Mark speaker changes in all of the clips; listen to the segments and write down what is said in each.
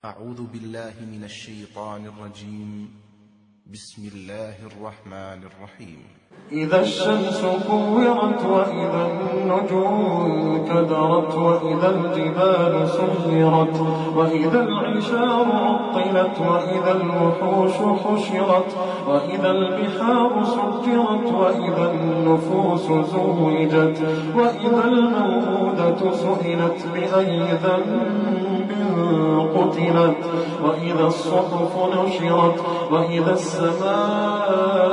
Speaker 1: أعوذ بالله من الشيطان الرجيم. بسم الله الرحمن الرحيم.
Speaker 2: إذا الشمس كورت وإذا النجوم كدرت وإذا الجبال سيرت وإذا العشار عطلت وإذا الوحوش حشرت وإذا البحار سجرت وإذا النفوس زوجت وإذا الموءودة سئلت بأي ذنب قتلت وإذا الصحف نشرت وإذا السماء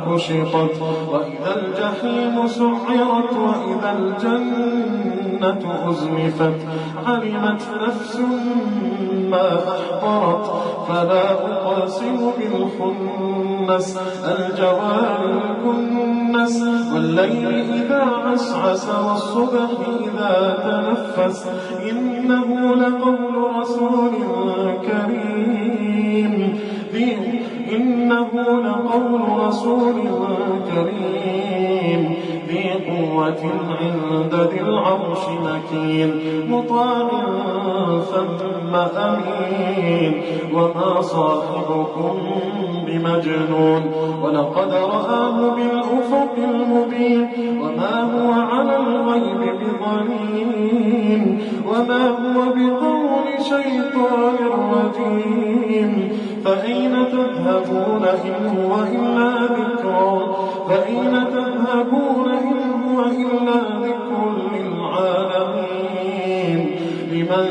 Speaker 2: كشطت وإذا الجحيم سعرت وإذا الجنة أزلفت علمت نفس ما أحضرت فلا أقسم بالخنس الجوار الكنس والليل إذا عسعس والصبح إذا تنفس إنه لقول رسول كريم ذي قوة عند ذي العرش مكين مطاع ثم أمين وما صاحبكم بمجنون ولقد رآه بالأفق المبين وما هو على الغيب بضنين وما هو بقول شيطان رجيم فأين تذهبون إن هو إلا ذكر للعالمين لمن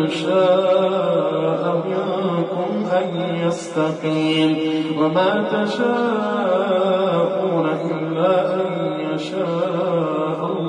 Speaker 2: شاء منكم أن يستقيم وما تشاءون إلا أن يشاء الله